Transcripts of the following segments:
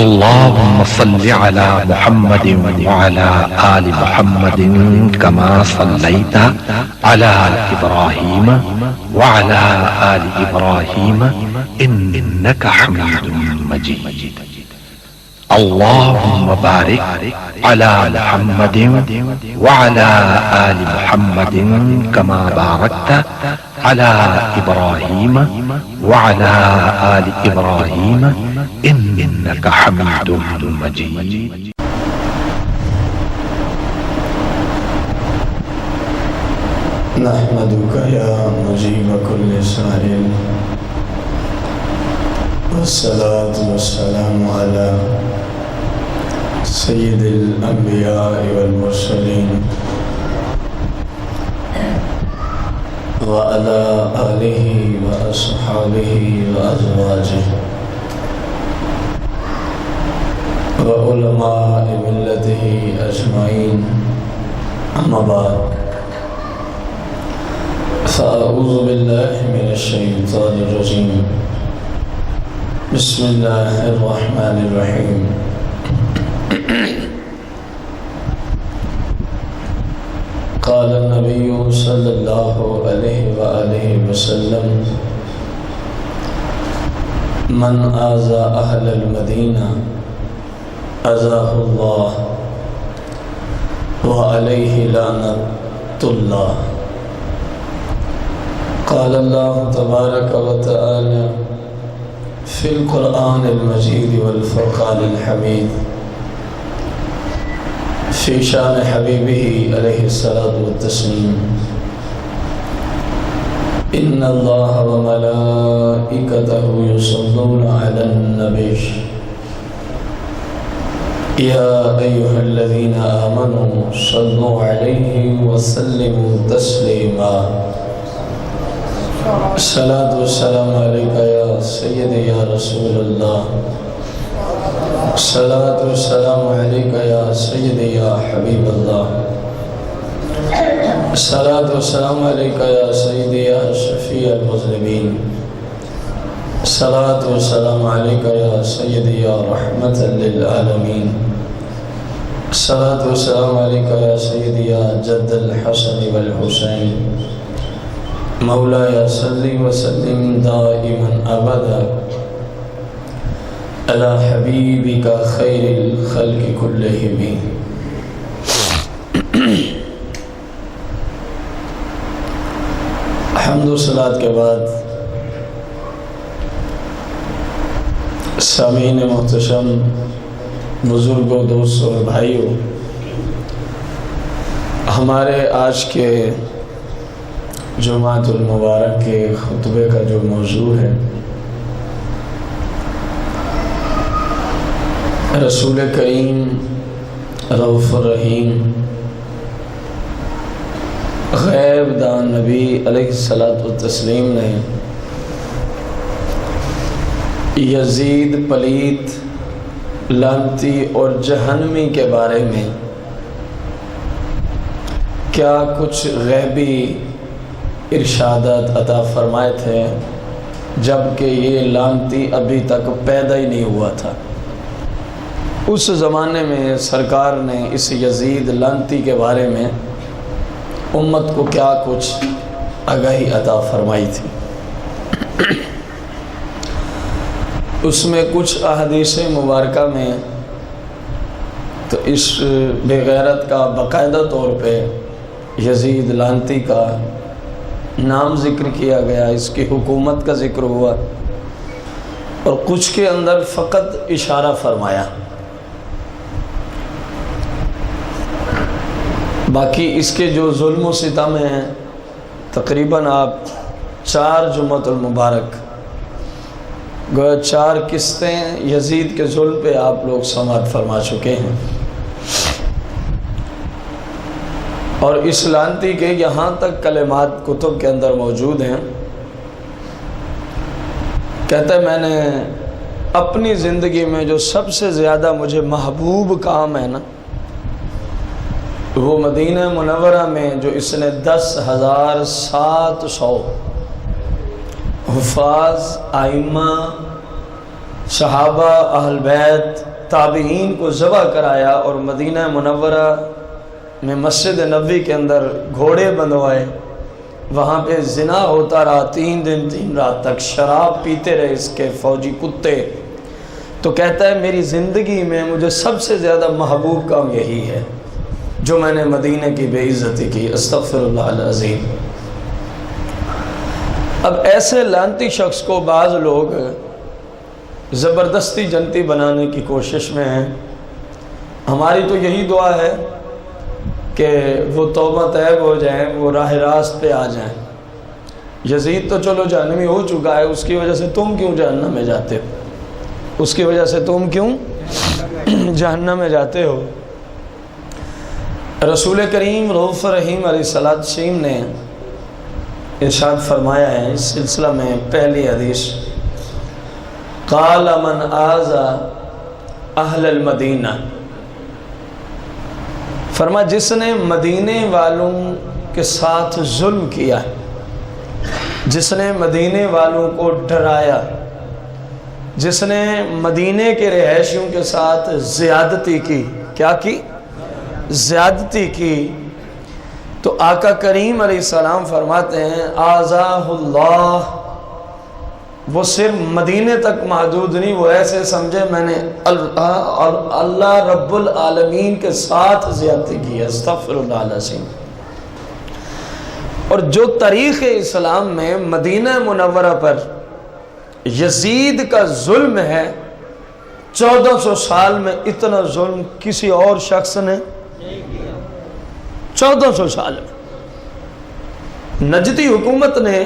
اللهم صل على محمد وعلى آل محمد كما صليت على إبراهيم وعلى آل إبراهيم إنك حميد مجيد. اللهم بارك على محمد وعلى آل محمد كما باركت على إبراهيم وعلى آل إبراهيم إنك حميد مجيد. نحمدك يا مجيب كل سائل والصلاة والسلام على سيد الأنبياء والمرسلين وعلى آله وأصحابه وأزواجه وعلماء ملته أجمعين. أما بعد، فأعوذ بالله من الشيطان الرجيم. بسم الله الرحمن الرحيم. قال النبي صلى الله عليه وآله وسلم: من آذى أهل المدينة أذاه الله وعليه لعنة الله. قال الله تبارك وتعالى في القرآن المجيد والفرقان الحميد في شان حبيبه عليه الصلاة والتسليم: إن الله وملائكته يصلون على النبي يا أيها الذين آمنوا صلوا عليه وسلموا تسليما. الصلاة والسلام عليك يا سيدي يا رسول الله. الصلاة والسلام عليك يا سيدي يا حبيب الله. الصلاة والسلام عليك يا سيدي يا شفيع المذنبين. الصلاة والسلام عليك يا سيدي يا رحمة للعالمين. الصلاة والسلام عليك يا سيدي يا جد الحسن والحسين. مولاي صل وسلم دائما ابدا على حبيبك خير الخلق كلهم. حمد و صلات کے بعد سامعین محتشم، بزرگوں، دوستوں اور بھائیوں، ہمارے آج کے جمعۃ المبارک کے خطبے کا جو موضوع ہے، رسول کریم رؤوف الرحیم غیب دان نبی علیہ الصلاۃ والتسلیم نے یزید پلیت، لعنتی اور جہنمی کے بارے میں کیا کچھ غیبی ارشادات عطا فرمائے تھے جبکہ یہ لعنتی ابھی تک پیدا ہی نہیں ہوا تھا۔ اس زمانے میں سرکار نے اس یزید لعنتی کے بارے میں امت کو کیا کچھ آگاہی عطا فرمائی تھی۔ اس میں کچھ احادیث مبارکہ میں تو اس بے غیرت کا باقاعدہ طور پہ یزید لعنتی کا نام ذکر کیا گیا، اس کی حکومت کا ذکر ہوا، اور کچھ کے اندر فقط اشارہ فرمایا۔ باقی اس کے جو ظلم و ستم ہیں، تقریباً آپ 4 جمعۃ المبارک گویا 4 قسطیں یزید کے ظلم پہ آپ لوگ سماعت فرما چکے ہیں، اور اس لعنتی کے یہاں تک کلمات کتب کے اندر موجود ہیں۔ کہتا ہے میں نے اپنی زندگی میں جو سب سے زیادہ مجھے محبوب کام ہے نا، وہ مدینہ منورہ میں جو اس نے 10,700 حفاظ، ائمہ، صحابہ، اہل بیت، تابعین کو ذبح کرایا اور مدینہ منورہ میں مسجد نبوی کے اندر گھوڑے بندھوائے، وہاں پہ زنا ہوتا رہا 3 دن 3 رات تک، شراب پیتے رہے اس کے فوجی کتے. تو کہتا ہے میری زندگی میں مجھے سب سے زیادہ محبوب کام یہی ہے جو میں نے مدینہ کی بے عزتی کی. استغفر اللہ العظیم. اب ایسے لعنتی شخص کو بعض لوگ زبردستی جنتی بنانے کی کوشش میں ہیں. ہماری تو یہی دعا ہے کہ وہ توبہ طیب ہو جائیں، وہ راہ راست پہ آ جائیں. یزید تو چلو جہنمی ہو چکا ہے، اس کی وجہ سے تم کیوں جہنم میں جاتے ہو؟ اس کی وجہ سے تم کیوں جہنم میں جاتے ہو؟ رسول کریم رؤوف رحیم علیہ السلام نے ارشاد فرمایا ہے اس سلسلہ میں پہلی حدیث، قال من آذى اہل المدینہ، فرما جس نے مدینے والوں کے ساتھ ظلم کیا، جس نے مدینے والوں کو ڈرایا، جس نے مدینے کے رہائشیوں کے ساتھ زیادتی کی. کیا کی؟ زیادتی کی. تو آقا کریم علیہ السلام فرماتے ہیں آذاہ اللہ، وہ صرف مدینے تک محدود نہیں، وہ ایسے سمجھے میں نے اللہ رب العالمین کے ساتھ زیادتی کی ہے. استغفر اللہ العظیم. اور جو تاریخ اسلام میں مدینہ منورہ پر یزید کا ظلم ہے، 1400 سال میں اتنا ظلم کسی اور شخص نے 1400 سال میں. نجدی حکومت نے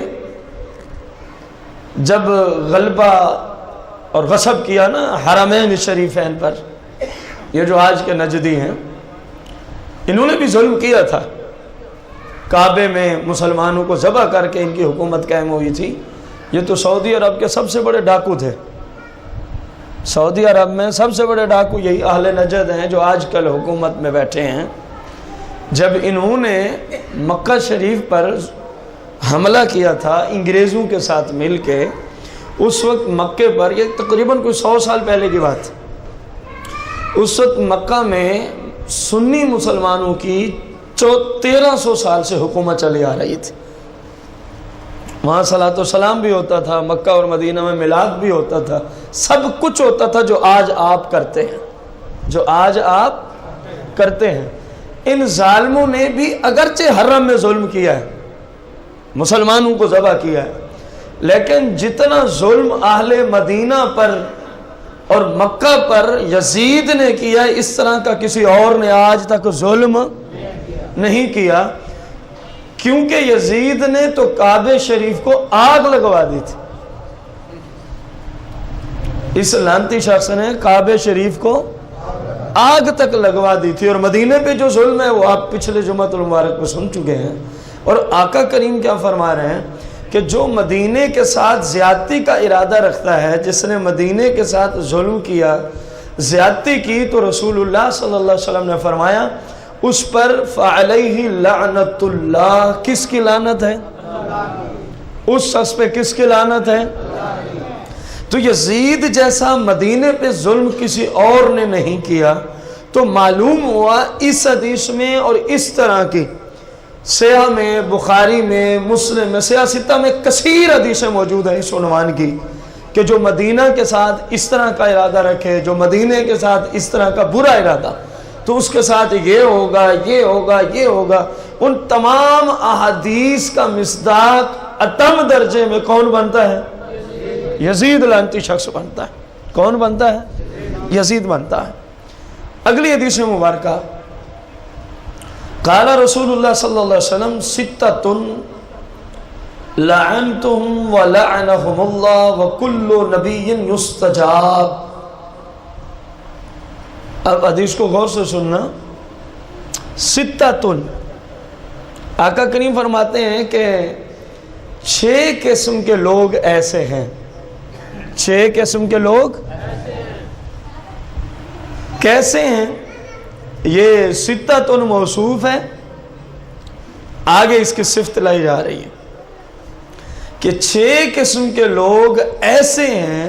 جب غلبہ اور غصب کیا نا حرمین شریفین پر، یہ جو آج کے نجدی ہیں انہوں نے بھی ظلم کیا تھا. کعبے میں مسلمانوں کو ذبح کر کے ان کی حکومت قائم ہوئی تھی. یہ تو سعودی عرب کے سب سے بڑے ڈاکو تھے. سعودی عرب میں سب سے بڑے ڈاکو یہی اہل نجد ہیں جو آج کل حکومت میں بیٹھے ہیں. جب انہوں نے مکہ شریف پر حملہ کیا تھا انگریزوں کے ساتھ مل کے، اس وقت مکے پر، یہ تقریباً کوئی 100 سال پہلے کی بات، اس وقت مکہ میں سنی مسلمانوں کی 1300 سال سے حکومت چلی آ رہی تھی. وہاں صلاۃ و سلام بھی ہوتا تھا، مکہ اور مدینہ میں میلاد بھی ہوتا تھا، سب کچھ ہوتا تھا جو آج آپ کرتے ہیں، جو آج آپ کرتے ہیں. ان ظالموں نے بھی اگرچہ حرم میں ظلم کیا ہے، مسلمانوں کو ذبح کیا ہے، لیکن جتنا ظلم اہل مدینہ پر اور مکہ پر یزید نے کیا ہے، اس طرح کا کسی اور نے آج تک ظلم نہیں کیا. کیونکہ یزید نے تو کعبہ شریف کو آگ لگوا دی تھی. اس لعنتی شخص نے کعبہ شریف کو آگ تک لگوا دی تھی. اور مدینے پہ جو ظلم ہے وہ آپ پچھلے جمعۃ المبارک میں سن چکے ہیں. اور آقا کریم کیا فرما رہے ہیں کہ جو مدینے کے ساتھ زیادتی کا ارادہ رکھتا ہے، جس نے مدینے کے ساتھ ظلم کیا، زیادتی کی، تو رسول اللہ صلی اللہ علیہ وسلم نے فرمایا اس پر فعلیہ لعنت اللہ. کس کی لعنت ہے؟ اس شخص پہ کس کی لعنت ہے؟ تو یزید جیسا مدینے پہ ظلم کسی اور نے نہیں کیا. تو معلوم ہوا اس حدیث میں اور اس طرح کی صحیح میں، بخاری میں، مسلم میں، صحیح ستہ میں کثیر حدیثیں موجود ہیں اس عنوان کی کہ جو مدینہ کے ساتھ اس طرح کا ارادہ رکھے، جو مدینہ کے ساتھ اس طرح کا برا ارادہ، تو اس کے ساتھ یہ ہوگا، یہ ہوگا، یہ ہوگا. ان تمام احادیث کا مصداق اتم درجے میں کون بنتا ہے؟ یزید لعنتی شخص بنتا ہے. کون بنتا ہے؟ یزید بنتا ہے. اگلی حدیث مبارکہ، قال رسول اللہ صلی اللہ علیہ وسلم ستۃ لعنتهم ولعنهم اللہ وکل نبی یستجاب. اب حدیث کو غور سے سننا. ستۃ، آقا کریم فرماتے ہیں کہ 6 قسم کے لوگ ایسے ہیں. 6 قسم کے لوگ کیسے ہیں؟ یہ ستۃ موصوف ہے، آگے اس کی صفت لائی جا رہی ہے کہ 6 قسم کے لوگ ایسے ہیں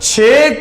6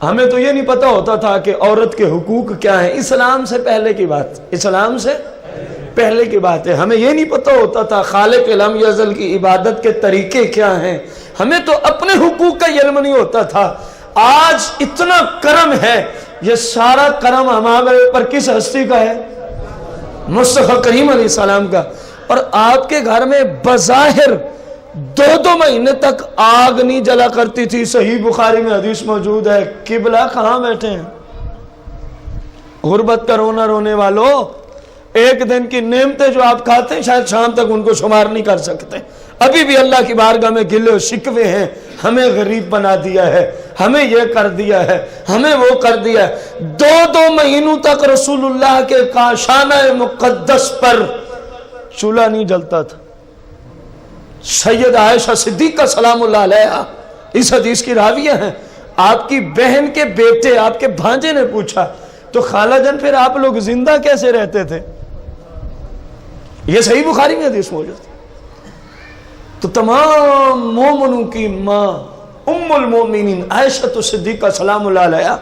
ہمیں تو یہ نہیں پتا ہوتا تھا کہ عورت کے حقوق کیا ہیں، اسلام سے پہلے کی بات، اسلام سے پہلے کی بات ہے. ہمیں یہ نہیں پتا ہوتا تھا خالق لم یزل کی عبادت کے طریقے کیا ہیں، ہمیں تو اپنے حقوق کا علم نہیں ہوتا تھا. آج اتنا کرم ہے، یہ سارا کرم ہمارے اوپر کس ہستی کا ہے؟ مصطفیٰ کریم علیہ السلام کا. اور آپ کے گھر میں بظاہر 2 مہینے تک آگ نہیں جلا کرتی تھی. صحیح بخاری میں حدیث موجود ہے. قبلہ کہاں بیٹھے ہیں؟ غربت کا رونا رونے والوں، ایک دن کی نعمتیں جو آپ کھاتے ہیں شاید شام تک ان کو شمار نہیں کر سکتے. ابھی بھی اللہ کی بارگاہ میں گلے و شکوے ہیں، ہمیں غریب بنا دیا ہے، ہمیں یہ کر دیا ہے، ہمیں وہ کر دیا ہے. 2 مہینوں تک رسول اللہ کے کاشانہ مقدس پر چولہا نہیں جلتا تھا. سید عائشہ صدیقہ سلام اللہ علیہا اس حدیث کی راویہ ہیں. آپ کی بہن کے بیٹے، آپ کے بھانجے نے پوچھا تو خالہ جان پھر آپ لوگ زندہ کیسے رہتے تھے؟ یہ صحیح بخاری میں حدیث موجود ہے. تو تمام مومنوں کی ماں ام المومنین عائشہ صدیقہ سلام اللہ علیہا،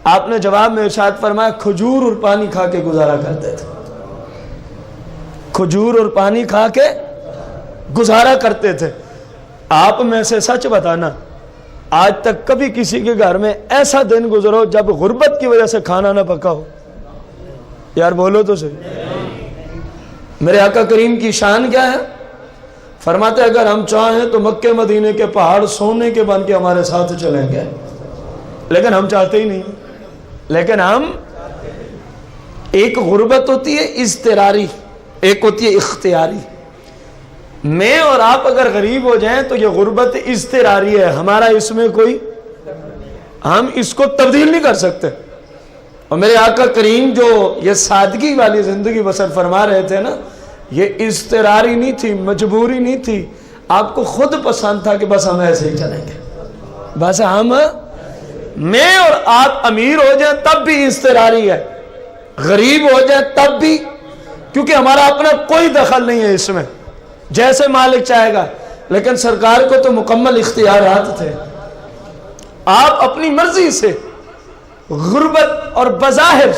آپ نے جواب میں ارشاد فرمایا کھجور اور پانی کھا کے گزارا کرتے تھے. کھجور اور پانی کھا کے گزارا کرتے تھے. آپ میں سے سچ بتانا، آج تک کبھی کسی کے گھر میں ایسا دن گزرو جب غربت کی وجہ سے کھانا نہ پکا ہو؟ یار بولو تو صحیح. میرے آقا کریم کی شان کیا ہے؟ فرماتے اگر ہم چاہیں تو مکے مدینے کے پہاڑ سونے کے بن کے ہمارے ساتھ چلیں گے، لیکن ہم چاہتے ہی نہیں. لیکن ہم، ایک غربت ہوتی ہے اضطراری، ایک ہوتی ہے اختیاری. میں اور آپ اگر غریب ہو جائیں تو یہ غربت اضطراری ہے، ہمارا اس میں کوئی، ہم اس کو تبدیل نہیں کر سکتے. اور میرے آقا کریم جو یہ سادگی والی زندگی بسر فرما رہے تھے نا، یہ اضطراری نہیں تھی، مجبوری نہیں تھی. آپ کو خود پسند تھا کہ بس ہم ایسے ہی چلیں گے. بس ہم، میں اور آپ امیر ہو جائیں تب بھی اضطراری ہے، غریب ہو جائیں تب بھی، کیونکہ ہمارا اپنا کوئی دخل نہیں ہے اس میں، جیسے مالک چاہے گا. لیکن سرکار کو تو مکمل اختیارات تھے. آپ اپنی مرضی سے غربت اور بظاہر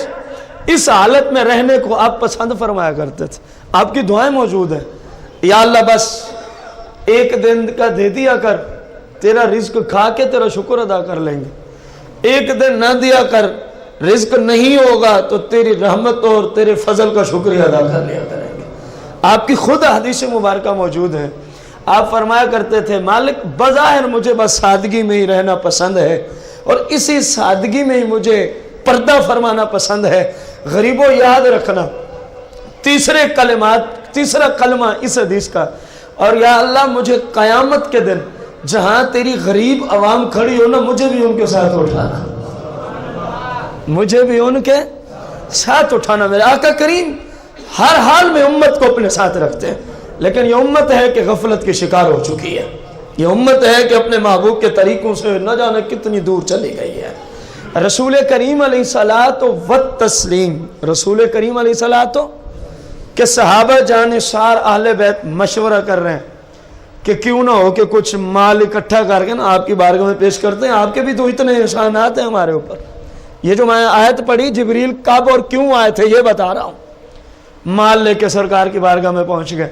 اس حالت میں رہنے کو آپ پسند فرمایا کرتے تھے. آپ کی دعائیں موجود ہیں، یا اللہ بس ایک دن کا دے دیا کر، تیرا رزق کھا کے تیرا شکر ادا کر لیں گے. ایک دن نہ دیا کر، رزق نہیں ہوگا تو تیری رحمت اور تیرے فضل کا شکریہ ادا کر لیا کریں گے. آپ کی خود حدیث مبارکہ موجود ہے. آپ فرمایا کرتے تھے مالک بظاہر مجھے بس سادگی میں ہی رہنا پسند ہے، اور اسی سادگی میں ہی مجھے پردہ فرمانا پسند ہے. غریبوں یاد رکھنا تیسرا کلمہ اس حدیث کا، اور یا اللہ مجھے قیامت کے دن جہاں تیری غریب عوام کھڑی ہو نا، مجھے بھی ان کے ساتھ اٹھانا، مجھے بھی ان کے ساتھ اٹھانا. میرے آقا کریم ہر حال میں امت کو اپنے ساتھ رکھتے ہیں. لیکن یہ امت ہے کہ غفلت کی شکار ہو چکی ہے. یہ امت ہے کہ اپنے محبوب کے طریقوں سے نہ جانے کتنی دور چلی گئی ہے. رسول کریم علیہ الصلوۃ والتسلیم، رسول کریم علیہ الصلوۃ کہ صحابہ جانثار اہل بیت مشورہ کر رہے ہیں کہ کیوں نہ ہو کہ کچھ مال اکٹھا کر کے نا آپ کی بارگاہ میں پیش کرتے ہیں. آپ کے بھی تو اتنے احسانات ہیں ہمارے اوپر. یہ جو میں آیت پڑھی، جبریل کب اور کیوں آئے تھے یہ بتا رہا ہوں. مال لے کے سرکار کی بارگاہ میں پہنچ گئے،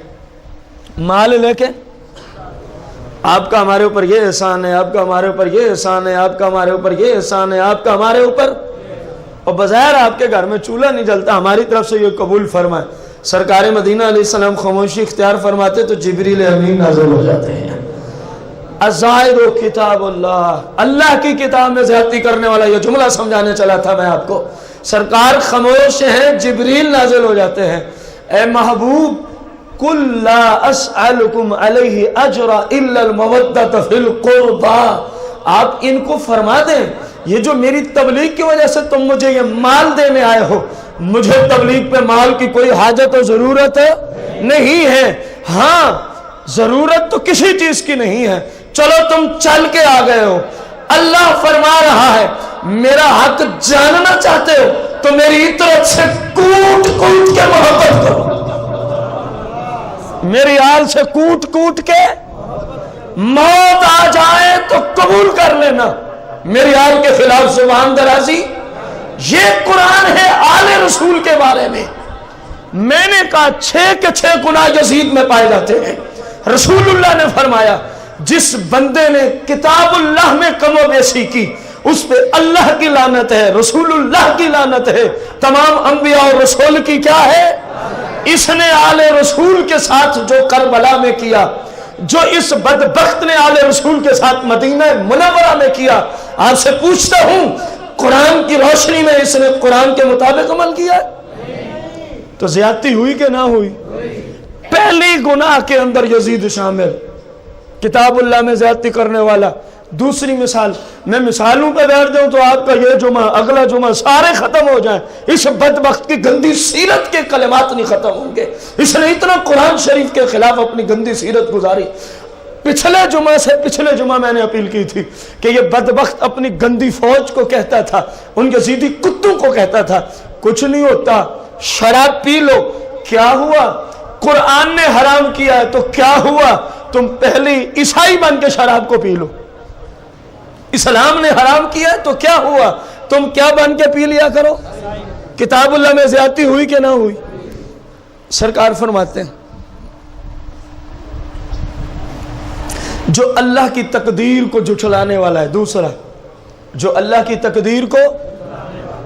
مال لے کے، آپ کا ہمارے اوپر یہ احسان ہے، آپ کا ہمارے اوپر یہ احسان ہے، آپ کا ہمارے اوپر یہ احسان ہے، آپ کا ہمارے اوپر. اور بظاہر آپ کے گھر میں چولہا نہیں جلتا، ہماری طرف سے یہ قبول فرمائے. سرکار مدینہ علیہ السلام خاموشی اختیار فرماتے تو جبریل امین نازل ہو جاتے ہیں. الزاہد کتاب اللہ، اللہ کی کتاب میں زیادتی کرنے والا، یہ جملہ سمجھانے چلا تھا میں آپ کو. سرکار خاموش ہیں، جبریل نازل ہو جاتے ہیں. اے محبوب قل لا اسألکم علیہ اجرا الا المودۃ فی القربى، آپ ان کو فرما دیں یہ جو میری تبلیغ کی وجہ سے تم مجھے یہ مال دینے آئے ہو، مجھے تبلیغ پہ مال کی کوئی حاجت و ضرورت نہیں ہے. ہاں ضرورت تو کسی چیز کی نہیں ہے، چلو تم چل کے آ گئے ہو. اللہ فرما رہا ہے میرا حق جاننا چاہتے ہو تو میری طرف سے کوٹ کوٹ کے محبت کرو، میری آل سے کوٹ کوٹ کے. موت آ جائے تو قبول کر لینا، میری آپ کے خلاف زبان درازی؟ یہ قرآن ہے آل رسول کے بارے میں۔ میں نے کہا 6 کے 6 گناہ یزید میں پائے جاتے ہیں۔ رسول اللہ نے فرمایا جس بندے نے کتاب اللہ میں کم و بیشی کی اس پہ اللہ کی لعنت ہے، رسول اللہ کی لعنت ہے، تمام انبیاء اور رسول کی کیا ہے؟ اس نے آل رسول کے ساتھ جو کربلا میں کیا، جو اس بدبخت نے آل رسول کے ساتھ مدینہ منورہ میں کیا، آپ سے پوچھتا ہوں قرآن کی روشنی میں اس نے قرآن کے مطابق عمل کیا ہے؟ تو زیادتی ہوئی کہ نہ ہوئی؟ پہلی گناہ کے اندر یزید شامل، کتاب اللہ میں زیادتی کرنے والا۔ دوسری مثال، میں مثالوں پہ بیٹھ جاؤں تو آپ کا یہ جمعہ اگلا جمعہ سارے ختم ہو جائیں، اس بدبخت کی گندی سیرت کے کلمات نہیں ختم ہوں گے۔ اس نے اتنا قرآن شریف کے خلاف اپنی گندی سیرت گزاری۔ پچھلے جمعہ سے پچھلے جمعہ میں نے اپیل کی تھی کہ یہ بدبخت اپنی گندی فوج کو کہتا تھا، ان یزیدی کتوں کو کہتا تھا کچھ نہیں ہوتا، شراب پی لو۔ کیا ہوا؟ قرآن نے حرام کیا ہے تو کیا ہوا؟ تم پہلی عیسائی بن کے شراب کو پی لو۔ اسلام نے حرام کیا ہے تو کیا ہوا؟ تم کیا بن کے پی لیا کرو۔ کتاب اللہ میں زیادتی ہوئی کہ نہ ہوئی؟ سرکار فرماتے ہیں جو اللہ کی تقدیر کو جھٹلانے والا ہے، دوسرا جو اللہ کی تقدیر کو،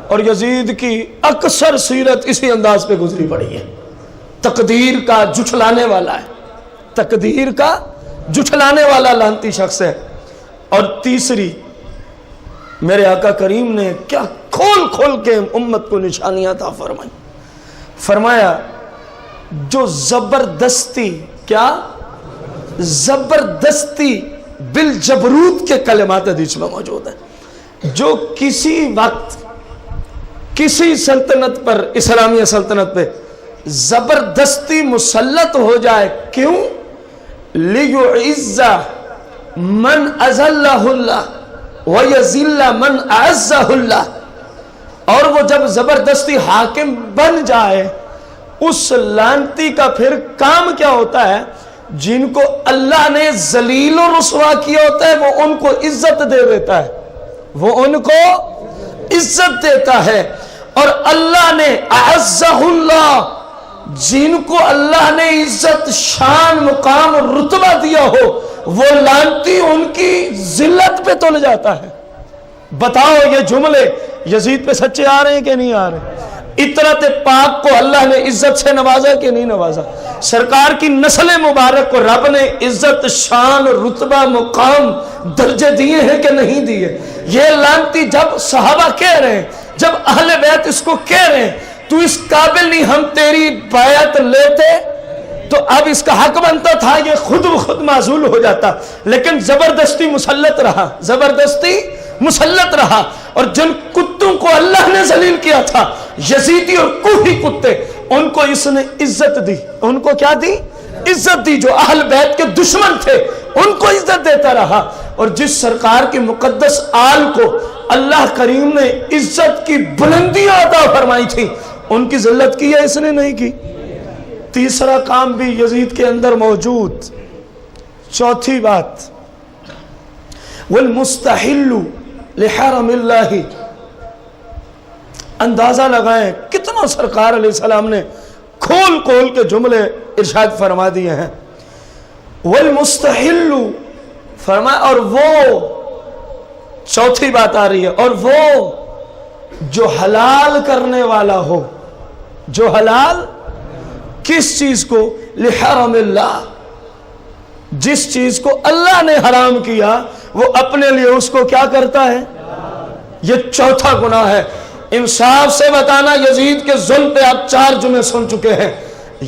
اور یزید کی اکثر سیرت اسی انداز پہ گزری پڑی ہے، تقدیر کا جھٹلانے والا ہے، تقدیر کا جھٹلانے والا لعنتی شخص ہے۔ اور تیسری، میرے آقا کریم نے کیا کھول کھول کے امت کو نشانیاں عطا فرمائی، فرمایا جو زبردستی، کیا زبردستی بالجبروت کے کلمات حدیث میں موجود ہیں، جو کسی وقت کسی سلطنت پر، اسلامی سلطنت پہ زبردستی مسلط ہو جائے، کیوں؟ لِيُعِزَّ من اذلہ اللہ ویذل من اعزہ اللہ۔ اور وہ جب زبردستی حاکم بن جائے، اس لعنتی کا پھر کام کیا ہوتا ہے؟ جن کو اللہ نے ذلیل و رسوا کیا ہوتا ہے وہ ان کو عزت دے دیتا ہے، وہ ان کو عزت دیتا ہے۔ اور اللہ نے اعزہ اللہ، جن کو اللہ نے عزت، شان، مقام، رتبہ دیا ہو، وہ لعنتی ان کی ذلت پہ تل جاتا ہے۔ بتاؤ یہ جملے یزید پہ سچے آ رہے ہیں کہ نہیں آ رہے؟ اطرت پاک کو اللہ نے عزت سے نوازا کہ نہیں نوازا؟ سرکار کی نسل مبارک کو رب نے عزت، شان، رتبہ، مقام، درجے دیے ہیں کہ نہیں دیے؟ یہ لعنتی جب صحابہ کہہ رہے ہیں، جب اہل بیت اس کو کہہ رہے ہیں تو اس قابل نہیں ہم تیری بیعت لیتے، تو اب اس کا حق بنتا تھا یہ خود بخود معزول ہو جاتا، لیکن زبردستی مسلط رہا، زبردستی مسلط رہا۔ اور جن کتوں کو اللہ نے ذلیل کیا تھا، یزیدی اور کوفی کتے، ان کو اس نے عزت دی۔ ان کو کیا دی؟ عزت دی۔ جو اہل بیت کے دشمن تھے ان کو عزت دیتا رہا۔ اور جس سرکار کی مقدس آل کو اللہ کریم نے عزت کی بلندیاں عطا فرمائی تھی، ان کی ذلت کی ہے اس نے نہیں کی۔ تیسرا کام بھی یزید کے اندر موجود۔ چوتھی بات، والمستحل لحرم اللہ۔ اندازہ لگائیں کتنا سرکار علیہ السلام نے کھول کھول کے جملے ارشاد فرما دیے ہیں۔ والمستحل فرمایا، اور وہ چوتھی بات آ رہی ہے، اور وہ جو حلال کرنے والا ہو، جو حلال کس چیز کو؟ لحرم اللہ، جس چیز کو اللہ نے حرام کیا وہ اپنے لیے اس کو کیا کرتا ہے؟ یہ چوتھا گناہ ہے۔ انصاف سے بتانا، یزید کے ظلم پہ آپ 4 جمعے سن چکے ہیں،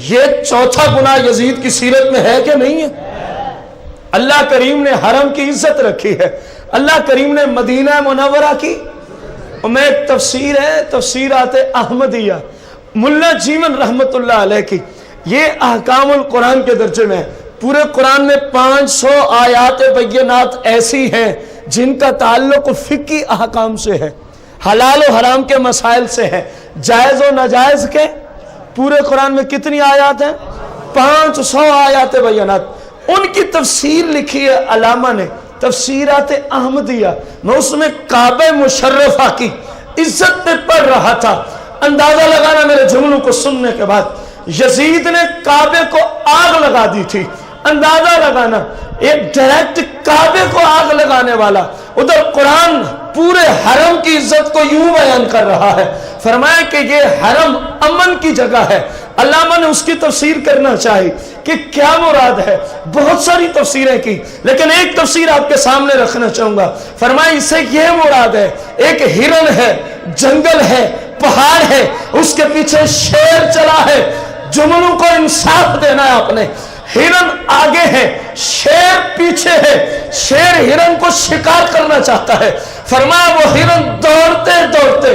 یہ چوتھا گناہ یزید کی سیرت میں ہے کہ نہیں ہے؟ اللہ کریم نے حرم کی عزت رکھی ہے، اللہ کریم نے مدینہ منورہ کی، میں ایک تفسیر ہے تفسیرات احمدیہ ملا جیون رحمت اللہ علیہ کی، یہ احکام القرآن کے درجے میں ہے۔ پورے قرآن میں 500 آیات بینات ایسی ہیں جن کا تعلق فقہی احکام سے ہے، حلال و حرام کے مسائل سے ہے، جائز و ناجائز کے۔ پورے قرآن میں کتنی آیات ہیں؟ 500 آیات بینات۔ ان کی تفسیر لکھی ہے علامہ نے، تفسیرات احمدیہ، میں اس میں کعبہ مشرفہ کی عزت پہ پڑھ رہا تھا. اندازہ لگانا میرے جملوں کو سننے کے بعد، یزید نے کعبے کو آگ لگا دی تھی. اندازہ لگانا، ایک ڈائریکٹ کعبے کو آگ لگانے والا، ادھر قرآن پورے حرم کی عزت کو یوں بیان کر رہا ہے. فرمایا کہ یہ حرم امن کی جگہ ہے. علامہ نے اس کی تفسیر کرنا چاہی کہ کیا مراد ہے، بہت ساری تفسیریں کی، لیکن ایک تفسیر آپ کے سامنے رکھنا چاہوں گا. فرمایا اس سے یہ مراد ہے، ایک ہرن ہے، جنگل ہے، پہاڑ ہے، اس کے پیچھے شیر چلا ہے. جملوں کو انصاف دینا ہے آپ نے. ہرن آگے ہے، شیر پیچھے ہے. شیر ہرن کو شکار کرنا چاہتا ہے. فرمایا وہ ہرن دوڑتے دوڑتے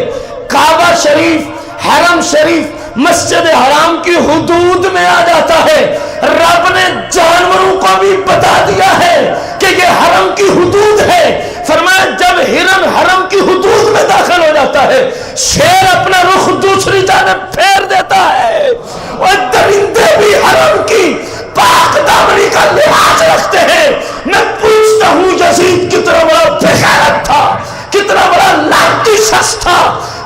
کعبہ شریف، حرم شریف، مسجد حرام کی حدود میں آ جاتا ہے. رب نے جانوروں کو بھی بتا دیا ہے کہ یہ حرم کی حدود ہے. فرمایا جب ہرن حرم کی حدود میں داخل ہو جاتا ہے، شیر اپنا رخ دوسری جانب پھیر دیتا ہے. اور درندے بھی حرم کی پاک دامنی کا لحاظ رکھتے ہیں. میں پوچھتا ہوں یزید کتنا بڑا بے غیرت تھا، کتنا بڑا لعنتی شخص تھا.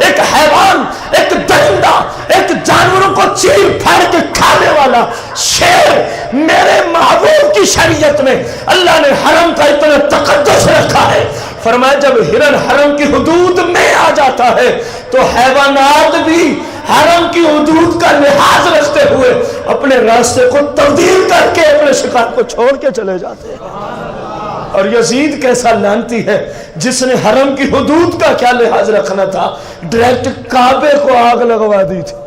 ایک حیوان، ایک درندہ، ایک جانوروں کو چیر پھاڑ کے کھانے والا شیر. میرے محبوب کی شریعت میں اللہ نے حرم کا اتنا تقدس رکھا ہے. فرمایا جب ہرن حرم کی حدود میں آ جاتا ہے تو حیوانات بھی حرم کی حدود کا لحاظ رکھتے ہوئے اپنے راستے کو تبدیل کر کے اپنے شکار کو چھوڑ کے چلے جاتے ہیں. اور یزید کیسا لعنتی ہے جس نے حرم کی حدود کا کیا لحاظ رکھنا تھا، ڈائریکٹ کعبے کو آگ لگوا دی تھی.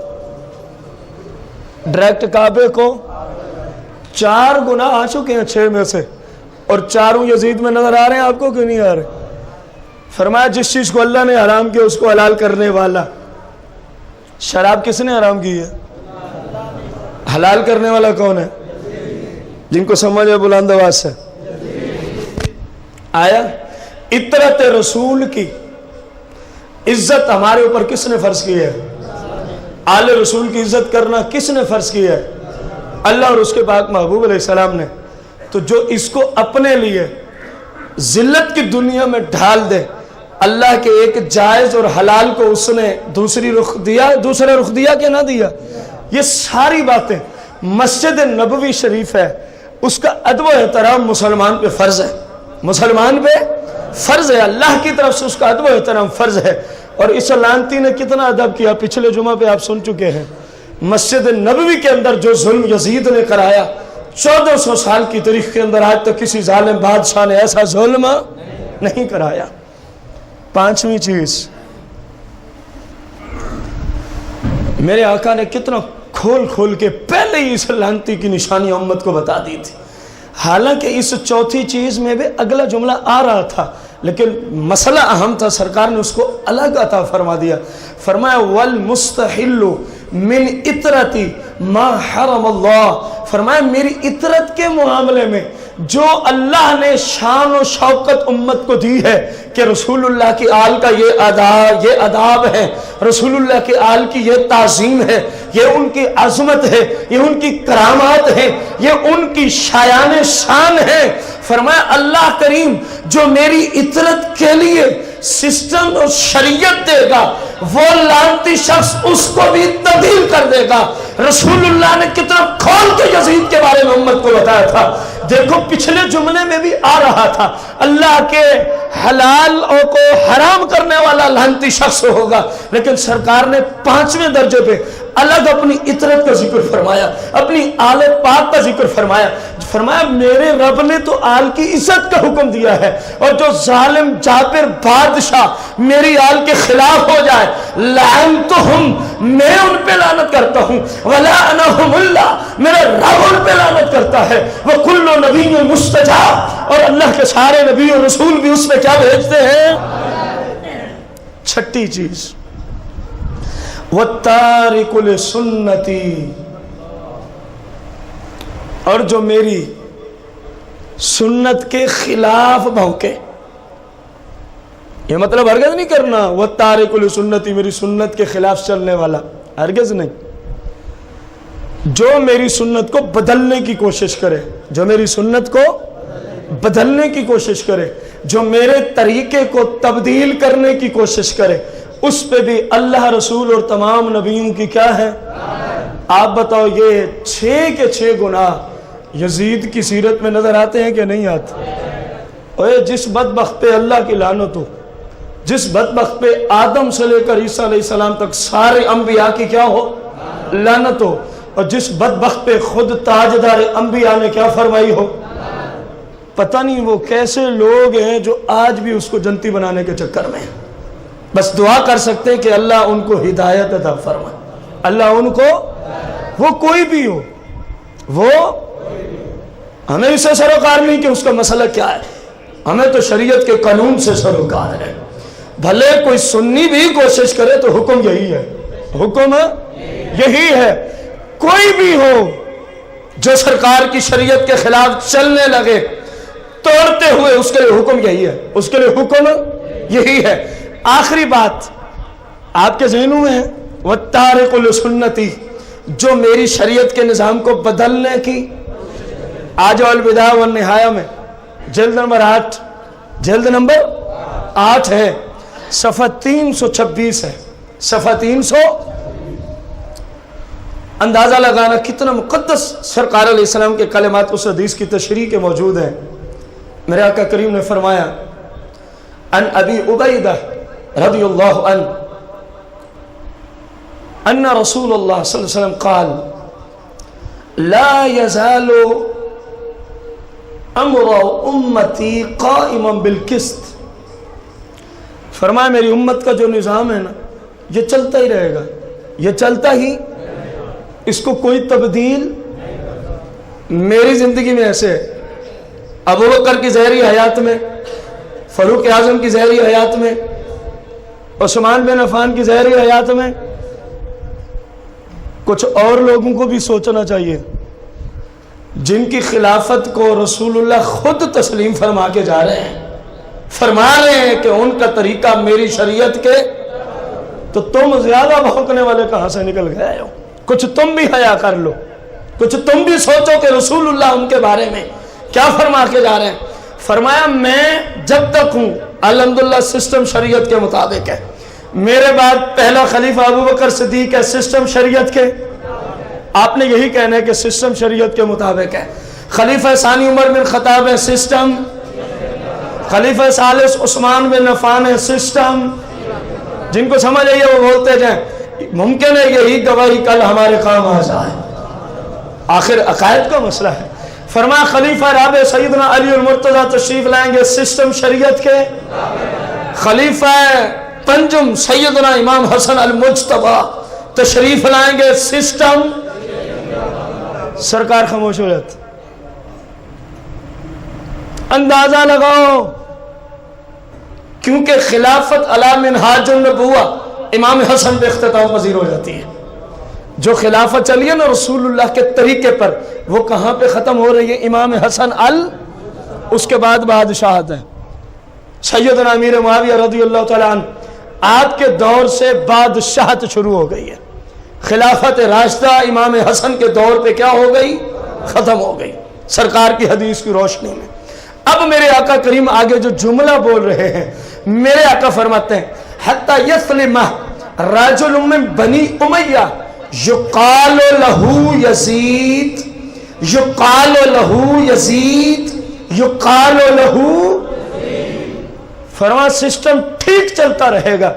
ڈائریکٹ کعبے کو 4 گناہ آ چکے ہیں 6 میں سے، اور 4 یزید میں نظر آ رہے ہیں آپ کو، کیوں نہیں آ رہے؟ فرمایا جس چیز کو اللہ نے حرام کیا اس کو حلال کرنے والا. شراب کس نے حرام کی ہے؟ حلال کرنے والا کون ہے؟ جن کو سمجھ ہے بلند آواز سے. آیا اطرت رسول کی عزت ہمارے اوپر کس نے فرض کی ہے؟ آل رسول کی عزت کرنا کس نے فرض کی ہے؟ اللہ اور اس کے پاک محبوب علیہ السلام نے. تو جو اس کو اپنے لیے ذلت کی دنیا میں ڈھال دے، اللہ کے ایک جائز اور حلال کو اس نے دوسرا رخ دیا کہ نہ دیا. یہ ساری باتیں، مسجد نبوی شریف ہے، اس کا ادب و احترام مسلمان پہ فرض ہے. مسلمان پہ فرض ہے، اللہ کی طرف سے اس کا ادب و احترام فرض ہے. اور اس لعنتی نے کتنا ادب کیا، پچھلے جمعہ پہ آپ سن چکے ہیں. مسجد نبوی کے اندر جو ظلم یزید نے کرایا، 1400 سال کی تاریخ کے اندر آج تک کسی ظالم بادشاہ نے ایسا ظلم نہیں کرایا. 5ویں چیز، میرے آقا نے کتنا کھول کھول کے پہلے ہی اس لعنتی کی نشانی امت کو بتا دی تھی. حالانکہ اس 4تھی چیز میں بھی اگلا جملہ آ رہا تھا، لیکن مسئلہ اہم تھا، سرکار نے اس کو الگ عطا فرما دیا. فرمایا والمستحل من اطرتی ما حرم اللہ. فرمایا میری اطرت کے معاملے میں جو اللہ نے شان و شوکت امت کو دی ہے کہ رسول اللہ کی آل کا یہ اداب ہے، رسول اللہ کی آل کی یہ تعظیم ہے، یہ ان کی عظمت ہے، یہ ان کی کرامات ہے، یہ ان کی شایان شان ہے. فرمایا اللہ کریم جو میری اطرت کے لیے سسٹم اور شریعت دے گا، وہ لعنتی شخص اس کو بھی تبدیل کر دے گا. رسول اللہ نے کتنا کھول کے یزید کے بارے میں امت کو بتایا تھا. دیکھو پچھلے جملے میں بھی آ رہا تھا، اللہ کے حلال کو حرام کرنے والا لعنتی شخص ہوگا، لیکن سرکار نے 5ویں درجے پہ الگ اپنی اطرت کا ذکر فرمایا، اپنی آل پاک کا ذکر فرمایا. فرمایا میرے رب نے تو آل کی عزت کا حکم دیا ہے، اور جو ظالم جابر بادشاہ میری آل کے خلاف ہو جائے، لعنتہم، میں ان پہ لعنت کرتا ہوں، ولعنہم اللہ، میرا رب ان پہ لعنت کرتا ہے. وکل نبی مستجاب، اور اللہ کے سارے نبی اور رسول بھی اس میں کیا بھیجتے ہیں؟ 6ٹھی چیز، وَالتَّارِكُ لِسُنَّتِي، اور جو میری سنت کے خلاف بھونکے. یہ مطلب ہرگز نہیں کرنا وَالتَّارِكُ لِسُنَّتِي میری سنت کے خلاف چلنے والا، ہرگز نہیں. جو میری سنت کو بدلنے کی کوشش کرے، جو میری سنت کو بدلنے کی کوشش کرے، جو میرے طریقے کو تبدیل کرنے کی کوشش کرے، اس پہ بھی اللہ رسول اور تمام نبیوں کی کیا ہے؟ آپ بتاؤ یہ 6 کے 6 گناہ یزید کی سیرت میں نظر آتے ہیں کہ نہیں آتے؟ اوے جس بدبخت پہ اللہ کی لعنت ہو، جس بدبخت پہ آدم سے لے کر عیسیٰ علیہ السلام تک سارے انبیاء کی کیا ہو؟ لعنت ہو، اور جس بدبخت پہ خود تاجدار انبیاء نے کیا فرمائی ہو؟ پتہ نہیں وہ کیسے لوگ ہیں جو آج بھی اس کو جنتی بنانے کے چکر میں ہیں۔ بس دعا کر سکتے ہیں کہ اللہ ان کو ہدایت عطا فرمائے، اللہ ان کو، وہ کوئی بھی ہو، وہ ہمیں اسے سروکار نہیں کہ اس کا مسئلہ کیا ہے، ہمیں تو شریعت کے قانون سے سروکار ہے۔ بھلے کوئی سنی بھی کوشش کرے تو حکم یہی ہے، حکم یہی ہے، کوئی بھی ہو جو سرکار کی شریعت کے خلاف چلنے لگے توڑتے ہوئے، اس کے لیے حکم یہی ہے، اس کے لیے حکم یہی ہے۔ آخری بات آپ کے ذہنوں میں ہے، وَالتَّارِقُ لِسُنَّتِي، جو میری شریعت کے نظام کو بدلنے کی، آج الوداع والنہایہ میں جلد نمبر 8 ہے، صفحہ 326 ہے، صفحہ 300۔ اندازہ لگانا کتنا مقدس سرکار علیہ السلام کے کلمات اس حدیث کی تشریح کے موجود ہیں۔ میرے آقا کریم نے فرمایا، ان ابی عبیدہ رضی اللہ عنہ ان رسول اللہ صلی اللہ علیہ وسلم قال لا يزال امر امتی قائما بالقسط، فرمایا میری امت کا جو نظام ہے نا یہ چلتا ہی رہے گا، یہ چلتا ہی، اس کو کوئی تبدیل۔ میری زندگی میں ایسے ہے، ابو بکر کی ظاہری حیات میں، فاروق اعظم کی ظاہری حیات میں، عثمان بن عفان کی ظاہری حیات میں، کچھ اور لوگوں کو بھی سوچنا چاہیے جن کی خلافت کو رسول اللہ خود تسلیم فرما کے جا رہے ہیں، فرما رہے ہیں کہ ان کا طریقہ میری شریعت کے، تو تم زیادہ بھونکنے والے کہاں سے نکل گئے ہو؟ کچھ تم بھی حیا کر لو، کچھ تم بھی سوچو کہ رسول اللہ ان کے بارے میں کیا فرما کے جا رہے ہیں۔ فرمایا میں جب تک ہوں الحمدللہ سسٹم شریعت کے مطابق ہے، میرے بعد پہلا خلیفہ ابو بکر صدیق ہے، سسٹم شریعت کے، آپ نے یہی کہنا ہے کہ سسٹم شریعت کے مطابق ہے۔ خلیفہ ثانی عمر بن خطاب ہے، سسٹم، خلیفہ ثالث عثمان بن عفان ہے، سسٹم، جن کو سمجھ آئیے وہ بولتے جائیں، ممکن ہے یہی گواہی کل ہمارے کام آ جائے، آخر عقائد کا مسئلہ ہے۔ فرمایا خلیفہ رابع سیدنا علی المرتضیٰ تشریف لائیں گے، سسٹم شریعت کے۔ خلیفہ پنجم سیدنا امام حسن المجتبیٰ تشریف لائیں گے، سسٹم۔ سرکار خاموش ہو جاتے، اندازہ لگاؤ، کیونکہ خلافت علی منہاج النبوہ امام حسن پہ اختتام پذیر ہو جاتی ہے۔ جو خلافت چلی ہے نا رسول اللہ کے طریقے پر، وہ کہاں پہ ختم ہو رہی ہے؟ امام حسن اس کے بعد بادشاہت ہے سیدنا امیر معاویہ رضی اللہ تعالیٰ عنہ، آپ کے دور سے بادشاہت شروع ہو گئی ہے۔ خلافت راشدہ امام حسن کے دور پہ کیا ہو گئی؟ ختم ہو گئی، سرکار کی حدیث کی روشنی میں۔ اب میرے آقا کریم آگے جو جملہ بول رہے ہیں، میرے آقا فرماتے ہیں حتی یسلم رجل من بنی امیہ یقال لہو یزید، یقال لہو یزید، یقال لہو، فرما سسٹم ٹھیک چلتا رہے گا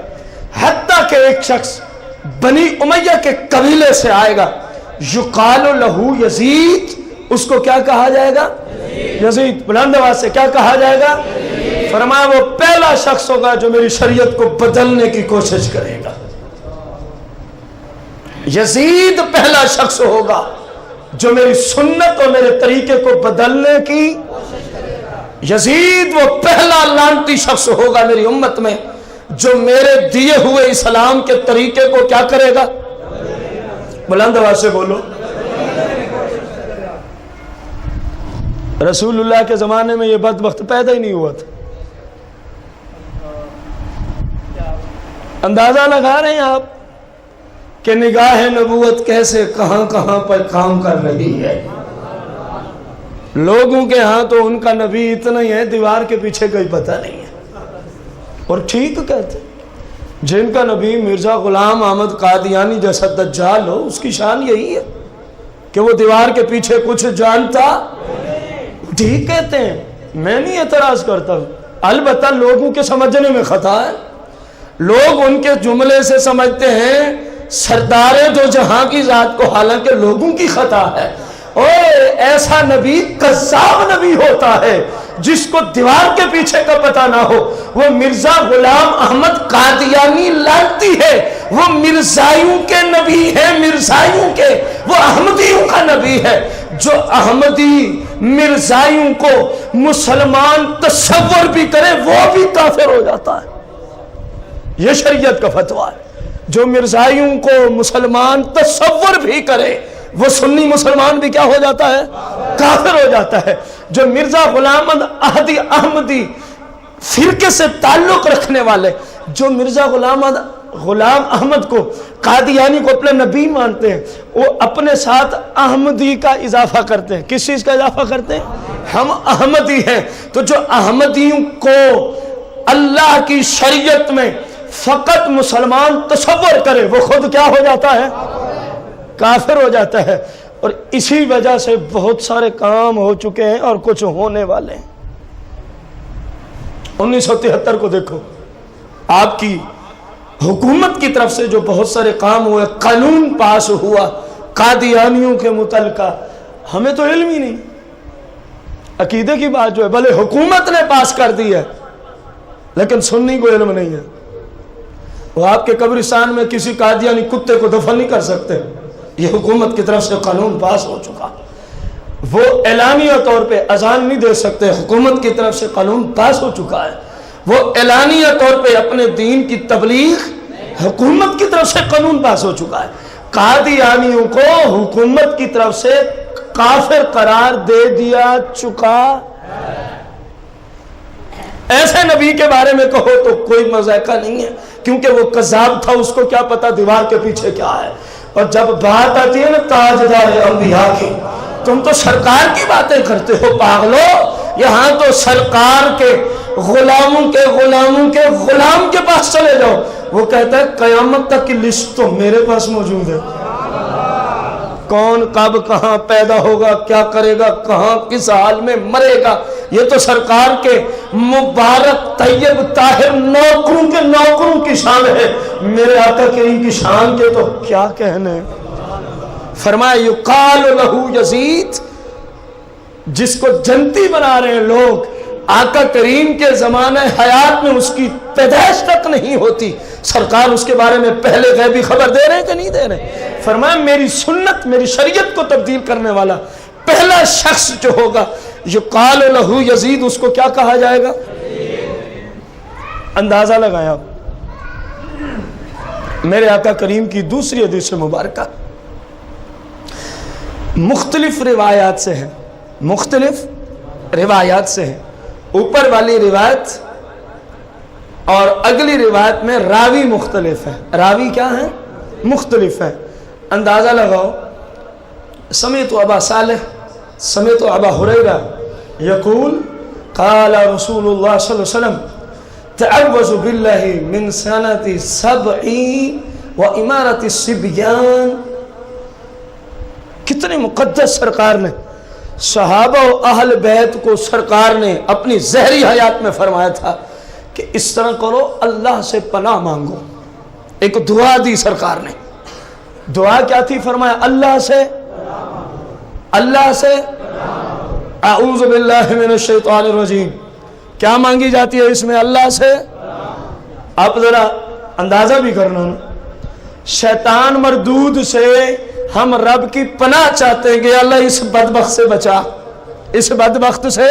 حتیٰ کہ ایک شخص بنی امیہ کے قبیلے سے آئے گا، یقال لہو یزید، اس کو کیا کہا جائے گا؟ یزید۔ بلند آواز سے کیا کہا جائے گا؟ فرمایا وہ پہلا شخص ہوگا جو میری شریعت کو بدلنے کی کوشش کرے گا۔ یزید پہلا شخص ہوگا جو میری سنت اور میرے طریقے کو بدلنے کی، یزید وہ پہلا لعنتی شخص ہوگا میری امت میں جو میرے دیے ہوئے اسلام کے طریقے کو کیا کرے گا؟ بلند آواز سے بولو۔ رسول اللہ کے زمانے میں یہ بدبخت پیدا ہی نہیں ہوا تھا۔ اندازہ لگا رہے ہیں آپ کہ نگاہ نبوت کیسے کہاں کہاں پر کام کر رہی ہے۔ لوگوں کے ہاں تو ان کا نبی اتنا ہی ہے، دیوار کے پیچھے کوئی پتہ نہیں ہے، اور ٹھیک کہتے ہیں۔ جن کا نبی مرزا غلام احمد قادیانی جیسا دجال ہو، اس کی شان یہی ہے کہ وہ دیوار کے پیچھے کچھ جانتا، ٹھیک کہتے ہیں، میں نہیں اعتراض کرتا ہوں، البتہ لوگوں کے سمجھنے میں خطا ہے۔ لوگ ان کے جملے سے سمجھتے ہیں سردار دو جہاں کی ذات کو، حالانکہ لوگوں کی خطا ہے۔ اوے ایسا نبی کذاب نبی ہوتا ہے جس کو دیوار کے پیچھے کا پتہ نہ ہو۔ وہ مرزا غلام احمد قادیانی لانتی ہے، وہ مرزائیوں کے نبی ہے، مرزائیوں کے، وہ احمدیوں کا نبی ہے۔ جو احمدی مرزائیوں کو مسلمان تصور بھی کرے وہ بھی کافر ہو جاتا ہے، یہ شریعت کا فتویٰ ہے۔ جو مرزائیوں کو مسلمان تصور بھی کرے وہ سنی مسلمان بھی کیا ہو جاتا ہے؟ کافر ہو جاتا ہے۔ جو مرزا غلام احمدی فرقے سے تعلق رکھنے والے، جو مرزا غلام احمد کو قادیانی کو اپنے نبی مانتے ہیں، وہ اپنے ساتھ احمدی کا اضافہ کرتے ہیں۔ کس چیز کا اضافہ کرتے ہیں؟ ہم احمدی ہیں۔ تو جو احمدیوں کو اللہ کی شریعت میں فقط مسلمان تصور کرے وہ خود کیا ہو جاتا ہے؟ کافر ہو جاتا ہے۔ اور اسی وجہ سے بہت سارے کام ہو چکے ہیں اور کچھ ہونے والے ہیں۔ 1973 کو دیکھو، آپ کی حکومت کی طرف سے جو بہت سارے کام ہوئے، قانون پاس ہوا قادیانیوں کے متعلقہ، ہمیں تو علم ہی نہیں، عقیدے کی بات جو ہے بھلے حکومت نے پاس کر دی ہے لیکن سنی کو علم نہیں ہے۔ وہ آپ کے قبرستان میں کسی قادیانی کتے کو دفن نہیں کر سکتے، یہ حکومت کی طرف سے قانون پاس ہو چکا۔ وہ اعلانیہ طور پہ اذان نہیں دے سکتے، حکومت کی طرف سے قانون پاس ہو چکا ہے۔ وہ اعلانیہ طور پہ اپنے دین کی تبلیغ، حکومت کی طرف سے قانون پاس ہو چکا ہے۔ قادیانیوں کو حکومت کی طرف سے کافر قرار دے دیا چکا۔ ایسے نبی کے بارے میں کہو تو کوئی مذائقہ نہیں ہے، کیونکہ وہ کذاب تھا، اس کو کیا پتا دیوار کے پیچھے کیا ہے۔ اور جب بات آتی ہے نا تاجدار انبیاء کی، تم تو سرکار کی باتیں کرتے ہو پاگلو، یہاں تو سرکار کے غلاموں کے غلاموں کے غلام کے پاس چلے جاؤ، وہ کہتا ہے قیامت تک کی لسٹ تو میرے پاس موجود ہے، کون کب کہاں پیدا ہوگا، کیا کرے گا، کہاں کس حال میں مرے گا، یہ تو سرکار کے مبارک طیب طاہر نوکروں کی شان ہے، میرے آقا کریم کی شان کے تو کیا کہنے۔ فرمایا یقال لہو یزید، جس کو جنتی بنا رہے ہیں لوگ، آقا کریم کے زمانہ حیات میں اس کی پیدائش تک نہیں ہوتی، سرکار اس کے بارے میں پہلے غیبی خبر دے رہے ہیں کہ نہیں دے رہے؟ فرمایا میری سنت، میری شریعت کو تبدیل کرنے والا پہلا شخص جو ہوگا یقال لہو یزید، اس کو کیا کہا جائے گا؟ اندازہ لگایا آپ۔ میرے آقا کریم کی دوسری حدیث مبارکہ مختلف روایات سے ہے، مختلف روایات سے ہے، اوپر والی روایت اور اگلی روایت میں راوی مختلف ہے، راوی کیا ہے؟ مختلف ہے۔ اندازہ لگاؤ، سمیت ابا صالح سمیت ابا ہریرہ یقول قال رسول اللہ صلی اللہ علیہ وسلم تعوذ باللہ من سنۃ سبع و امارۃ الصبیان۔ کتنے مقدس سرکار نے صحابہ و اہل بیت کو سرکار نے اپنی زہری حیات میں فرمایا تھا کہ اس طرح کرو، اللہ سے پناہ مانگو۔ ایک دعا دی سرکار نے، دعا کیا تھی؟ فرمایا اللہ سے اعوذ باللہ من الشیطان الرجیم۔ کیا مانگی جاتی ہے اس میں؟ اللہ سے۔ آپ ذرا اندازہ بھی کرنا نا، شیطان مردود سے ہم رب کی پناہ چاہتے ہیں کہ اللہ اس بدبخت سے بچا، اس بدبخت سے۔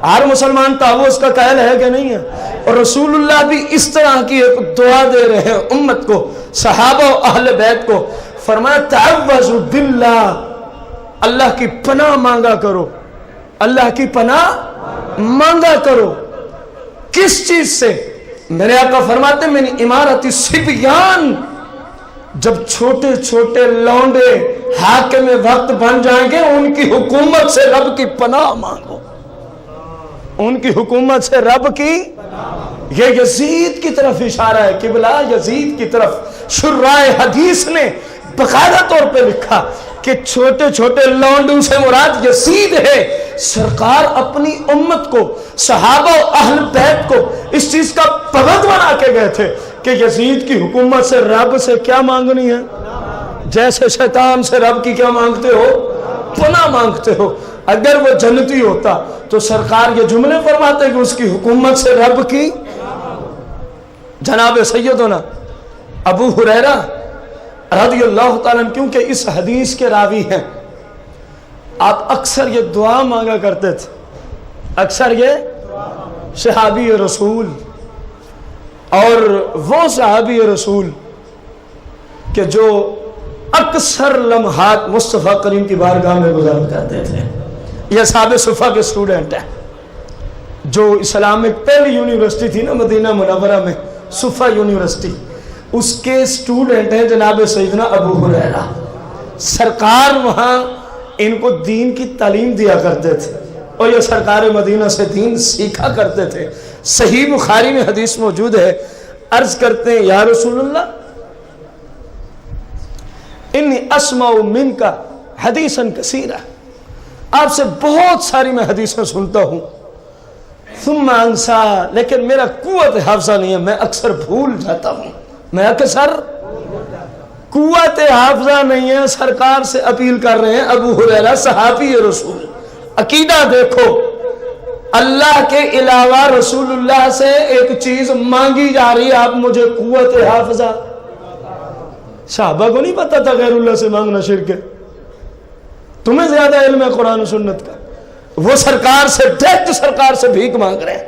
ہر مسلمان تعوذ کا قائل ہے کہ نہیں ہے؟ اور رسول اللہ بھی اس طرح کی ایک دعا دے رہے ہیں امت کو، صحابہ و اہل بیت کو۔ فرمایا تعوذ باللہ، اللہ کی پناہ مانگا کرو، اللہ کی پناہ مانگا کرو۔ کس چیز سے؟ میرے آقا فرماتے ہیں من امارت الصبیان، جب چھوٹے چھوٹے لونڈے حاکم وقت بن جائیں گے ان کی حکومت سے رب کی پناہ مانگو، ان کی حکومت سے رب کی۔ یہ یزید کی طرف اشارہ ہے، قبلہ یزید کی طرف۔ شرائع حدیث نے باقاعدہ طور پہ لکھا کہ چھوٹے چھوٹے لونڈوں سے مراد یزید ہے۔ سرکار اپنی امت کو، صحابہ و اہل بیت کو اس چیز کا پابند بنا کے گئے تھے کہ یزید کی حکومت سے رب سے کیا مانگنی ہے؟ جیسے شیطان سے رب کی کیا مانگتے ہو؟ پناہ مانگتے ہو۔ اگر وہ جنتی ہوتا تو سرکار یہ جملے فرماتے کہ اس کی حکومت سے رب کی۔ جناب سیدنا ابو ہریرہ رضی اللہ تعالیٰ عنہ کیونکہ اس حدیث کے راوی ہیں، آپ اکثر یہ دعا مانگا کرتے تھے، اکثر یہ صحابی رسول، اور وہ صحابی رسول کہ جو اکثر لمحات مصطفیٰ کریم کی بارگاہ میں گزار کرتے تھے۔ یہ صحابہ صفہ کے سٹوڈنٹ ہیں، جو اسلامک پہلی یونیورسٹی تھی نا مدینہ منورہ میں، صفہ یونیورسٹی، اس کے سٹوڈنٹ ہیں جناب سیدنا ابو ہریرہ۔ سرکار وہاں ان کو دین کی تعلیم دیا کرتے تھے اور یہ سرکار مدینہ سے دین سیکھا کرتے تھے۔ صحیح بخاری میں حدیث موجود ہے، عرض کرتے ہیں یا رسول اللہ انی اسمع منک حدیثا کثیرا، آپ سے بہت ساری میں حدیثیں سنتا ہوں، ثم انسا، لیکن میرا قوت حافظہ نہیں ہے، میں اکثر بھول جاتا ہوں، میں اکثر قوت حافظہ نہیں ہے۔ سرکار سے اپیل کر رہے ہیں ابو ہریرہ صحابی رسول، عقیدہ دیکھو، اللہ کے علاوہ رسول اللہ سے ایک چیز مانگی جا رہی ہے، آپ مجھے قوت حافظہ۔ صحابہ کو نہیں پتا تھا غیر اللہ سے مانگنا شرک ہے، تمہیں زیادہ علم ہے قرآن و سنت کا۔ وہ سرکار سے ڈائریکٹ سرکار سے بھیک مانگ رہے ہیں،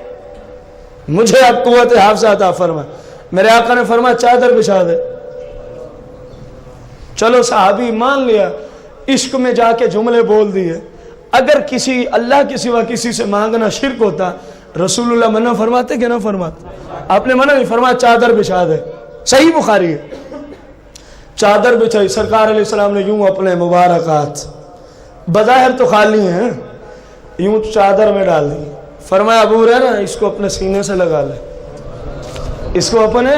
مجھے آپ قوت حافظہ عطا فرمائے۔ میرے آقا نے فرمایا چادر بچھا دے۔ چلو صحابی مان لیا، عشق میں جا کے جملے بول دیے۔ اگر کسی اللہ کے سوا کسی سے مانگنا شرک ہوتا، رسول اللہ منع فرماتے کہ نہ فرماتے؟ آپ نے منع نہیں فرمایا چادر بچھا دے، صحیح بخاری ہے۔ چادر بچھائی، سرکار علیہ السلام نے یوں اپنے مبارکات بظاہر تو خالی ہیں یوں چادر میں ڈال دی، فرمایا ابو ہریرہ اس کو اپنے سینے سے لگا لے، اس کو اپنے۔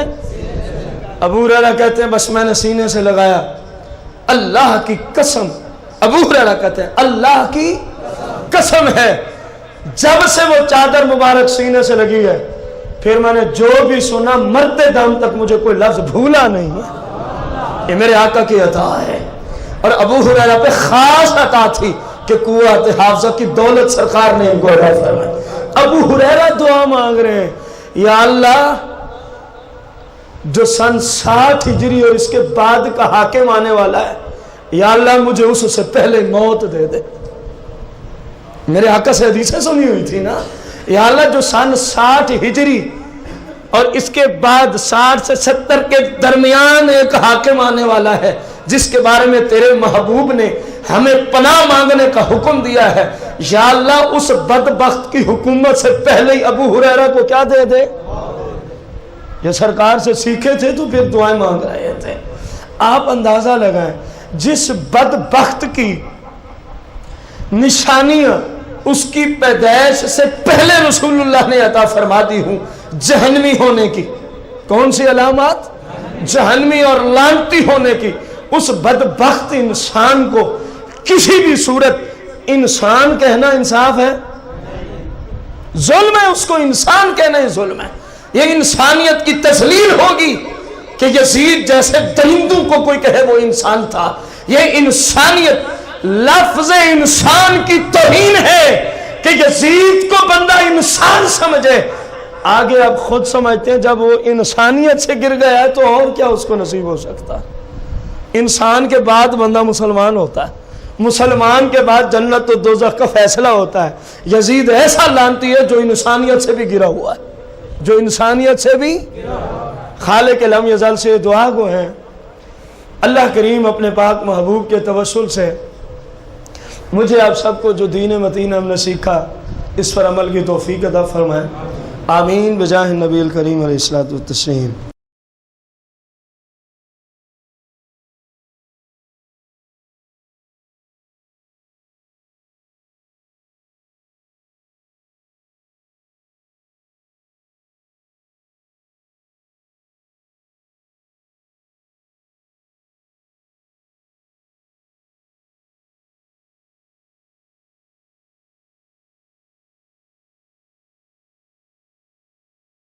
ابو ہریرہ کہتے ہیں بس میں نے سینے سے لگایا، اللہ کی قسم، ابو ہریرہ کہتے ہیں اللہ کی قسم ہے جب سے وہ چادر مبارک سینے سے لگی ہے پھر میں نے جو بھی سنا مرتے دم تک مجھے کوئی لفظ بھولا نہیں ہے۔ یہ میرے آقا کی عطا ہے، اور ابو ہریرہ پہ خاص عطا تھی کہ قوت حافظہ کی دولت سرکار نے ان کو عطا فرمائی۔ ابو ہریرہ دعا مانگ رہے ہیں، یا اللہ جو سن 60 ہجری اور اس کے بعد کا حاکم آنے والا ہے، یا اللہ مجھے اس سے پہلے موت دے دے۔ میرے آقا سے حدیثیں سنی ہوئی تھی نا، یا اللہ جو سن 60 ہجری اور اس کے بعد 60 سے 70 کے درمیان ایک حاکم آنے والا ہے جس کے بارے میں تیرے محبوب نے ہمیں پناہ مانگنے کا حکم دیا ہے، یا اللہ اس بدبخت کی حکومت سے پہلے ہی ابو ہریرہ کو کیا دے دے۔ یہ سرکار سے سیکھے تھے تو پھر دعائیں مانگ رہے تھے۔ آپ اندازہ لگائیں جس بدبخت کی نشانیاں اس کی پیدائش سے پہلے رسول اللہ نے عطا فرما دی ہوں، جہنمی ہونے کی، کون سی علامات؟ جہنمی اور لعنتی ہونے کی، اس بدبخت انسان کو کسی بھی صورت انسان کہنا انصاف ہے؟ ظلم ہے، اس کو انسان کہنا ہی ظلم ہے۔ یہ انسانیت کی تذلیل ہوگی کہ یزید جیسے درندوں کو کوئی کہے وہ انسان تھا۔ یہ انسانیت، لفظ انسان کی توہین ہے کہ یزید کو بندہ انسان سمجھے۔ آگے آپ خود سمجھتے ہیں جب وہ انسانیت سے گر گیا ہے تو اور کیا اس کو نصیب ہو سکتا؟ انسان کے بعد بندہ مسلمان ہوتا ہے، مسلمان کے بعد جنت و دوزخ کا فیصلہ ہوتا ہے۔ یزید ایسا لعنتی ہے جو انسانیت سے بھی گرا ہوا ہے، جو انسانیت سے بھی۔ خالق لم یزل سے دعا گو ہیں، اللہ کریم اپنے پاک محبوب کے توسل سے مجھے آپ سب کو جو دین متین ہم نے سیکھا اس پر عمل کی توفیق عطا فرمائے، آمین بجاہ النبی الکریم علیہ الصلوۃ والتسلیم۔